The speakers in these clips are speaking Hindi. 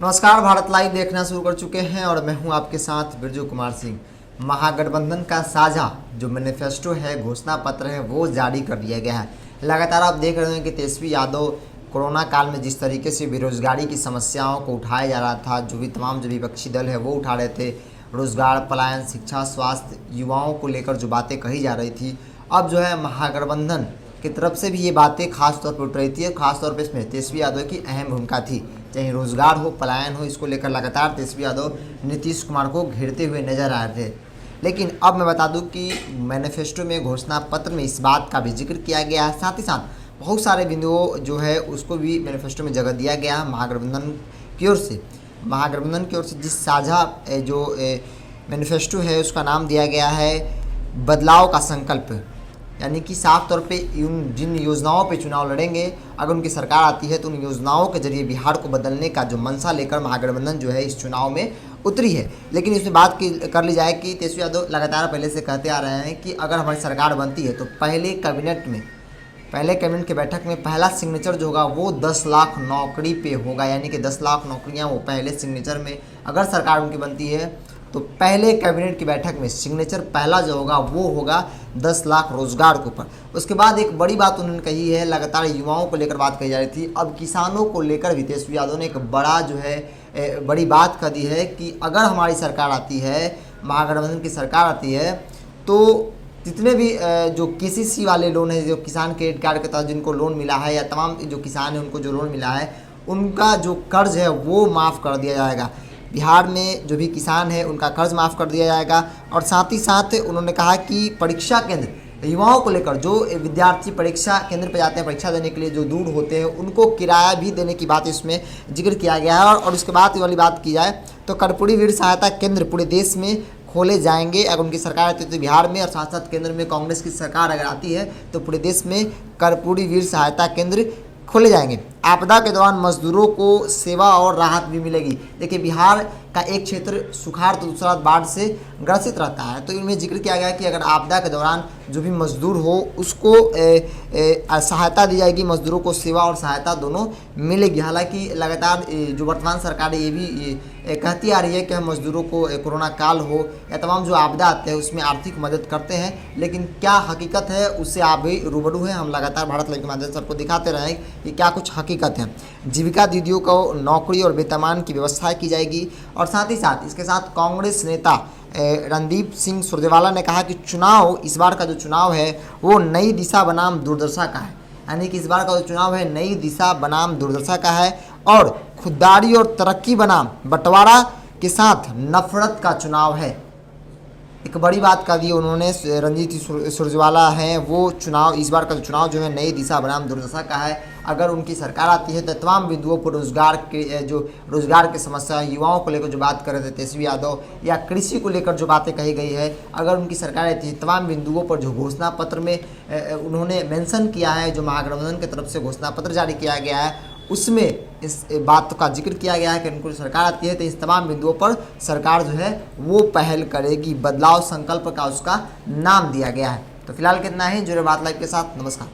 नमस्कार, भारत लाइव देखना शुरू कर चुके हैं और मैं हूं आपके साथ बिरजू कुमार सिंह। महागठबंधन का साझा जो मैनिफेस्टो है, घोषणा पत्र है, वो जारी कर दिया गया है। लगातार आप देख रहे हैं कि तेजस्वी यादव कोरोना काल में जिस तरीके से बेरोजगारी की समस्याओं को उठाया जा रहा था, जो विपक्षी दल है वो उठा रहे थे, रोजगार, पलायन, शिक्षा, स्वास्थ्य, युवाओं को लेकर जो बातें कही जा रही थी, अब जो है महागठबंधन की तरफ से भी ये बातें खास तौर पर उठ रही थी। खासतौर पर इसमें तेजस्वी यादव की अहम भूमिका थी। चाहे रोजगार हो, पलायन हो, इसको लेकर लगातार तेजस्वी यादव नीतीश कुमार को घेरते हुए नजर आ रहे थे। लेकिन अब मैं बता दूं कि मैनिफेस्टो में, घोषणा पत्र में इस बात का भी जिक्र किया गया है। साथ ही साथ बहुत सारे बिंदुओं जो है उसको भी मैनिफेस्टो में जगह दिया गया है महागठबंधन की ओर से। महागठबंधन की ओर से जिस साझा जो मैनिफेस्टो है उसका नाम दिया गया है बदलाव का संकल्प। यानी कि साफ तौर पे जिन योजनाओं पे चुनाव लड़ेंगे, अगर उनकी सरकार आती है तो उन योजनाओं के जरिए बिहार को बदलने का जो मंशा लेकर महागठबंधन जो है इस चुनाव में उतरी है। लेकिन इसमें बात कर ली जाए कि तेजस्वी यादव लगातार पहले से कहते आ रहे हैं कि अगर हमारी सरकार बनती है तो पहले कैबिनेट की बैठक में पहला सिग्नेचर जो होगा वो 10 लाख नौकरी पे होगा। यानी कि 10 लाख नौकरियाँ वो पहले सिग्नेचर में, अगर सरकार उनकी बनती है तो पहले कैबिनेट की बैठक में सिग्नेचर पहला जो होगा वो होगा 10 लाख रोजगार के ऊपर। उसके बाद एक बड़ी बात उन्होंने कही है, लगातार युवाओं को लेकर बात कही जा रही थी, अब किसानों को लेकर भी तेजस्वी यादव ने एक बड़ी बात कह दी है कि अगर हमारी सरकार आती है, महागठबंधन की सरकार आती है, तो जितने भी जो केसीसी वाले लोन है, जो किसान क्रेडिट कार्ड के तहत जिनको लोन मिला है, या तमाम जो किसान है उनको जो लोन मिला है, उनका जो कर्ज है वो माफ़ कर दिया जाएगा। बिहार में जो भी किसान है उनका कर्ज माफ़ कर दिया जाएगा। और साथ ही साथ उन्होंने कहा कि परीक्षा केंद्र, युवाओं को लेकर जो विद्यार्थी परीक्षा केंद्र पर जाते हैं परीक्षा देने के लिए, जो दूर होते हैं, उनको किराया भी देने की बात इसमें जिक्र किया गया है। और उसके बाद वाली बात की जाए तो कर्पूरी वीर सहायता केंद्र पूरे देश में खोले जाएंगे अगर उनकी सरकार आती है तो बिहार में, और साथ साथ केंद्र में कांग्रेस की सरकार अगर आती है तो पूरे देश में कर्पूरी वीर सहायता केंद्र खोले जाएंगे। आपदा के दौरान मजदूरों को सेवा और राहत भी मिलेगी। देखिए, बिहार का एक क्षेत्र सुखाड़ तो दूसरा बाढ़ से ग्रसित रहता है, तो इनमें जिक्र किया गया कि अगर आपदा के दौरान जो भी मजदूर हो उसको सहायता दी जाएगी, मजदूरों को सेवा और सहायता दोनों मिलेगी। हालांकि लगातार जो वर्तमान सरकार है ये भी कहती आ रही है कि हम मजदूरों को कोरोना काल हो या तमाम जो आपदा आते हैं उसमें आर्थिक मदद करते हैं, लेकिन क्या हकीकत है उससे आप भी रूबरू हैं। हम लगातार भारत लाइव के माध्यम से आपको दिखाते रहें कि क्या कुछ हकीकत है। जीविका दीदियों को नौकरी और वेतनमान की व्यवस्था की जाएगी। और साथ ही साथ इसके साथ कांग्रेस नेता रणदीप सिंह सुरजेवाला ने कहा कि इस बार का जो चुनाव है वो नई दिशा बनाम दुर्दशा का है। यानी कि इस बार का जो चुनाव है नई दिशा बनाम दुर्दशा का है और खुददारी और तरक्की बनाम बंटवारा के साथ नफरत का चुनाव है। एक बड़ी बात कह दी उन्होंने, रणजीत सुरजेवाला हैं वो, इस बार का चुनाव जो है नई दिशा बनाम दुर्दशा का है। अगर उनकी सरकार आती है तो तमाम बिंदुओं पर रोजगार की समस्या, युवाओं को लेकर जो बात कर रहे थे तेजस्वी यादव, या कृषि को लेकर जो बातें कही गई है, अगर उनकी सरकार आती है तमाम बिंदुओं पर जो घोषणा पत्र में उन्होंने मेंशन किया है, जो महागठबंधन की तरफ से घोषणा पत्र जारी किया गया है उसमें इस बात का जिक्र किया गया है कि उनको सरकार आती है तो इस तमाम बिंदुओं पर सरकार जो है वो पहल करेगी। बदलाव संकल्प का उसका नाम दिया गया है। तो फिलहाल कितना ही, जुड़े बात लाइव के साथ। नमस्कार।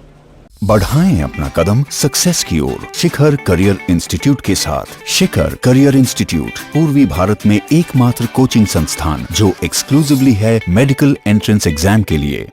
बढ़ाएं अपना कदम सक्सेस की ओर शिखर करियर इंस्टीट्यूट के साथ। शिखर करियर इंस्टीट्यूट पूर्वी भारत में एकमात्र कोचिंग संस्थान जो एक्सक्लूसिवली है मेडिकल एंट्रेंस एग्जाम के लिए।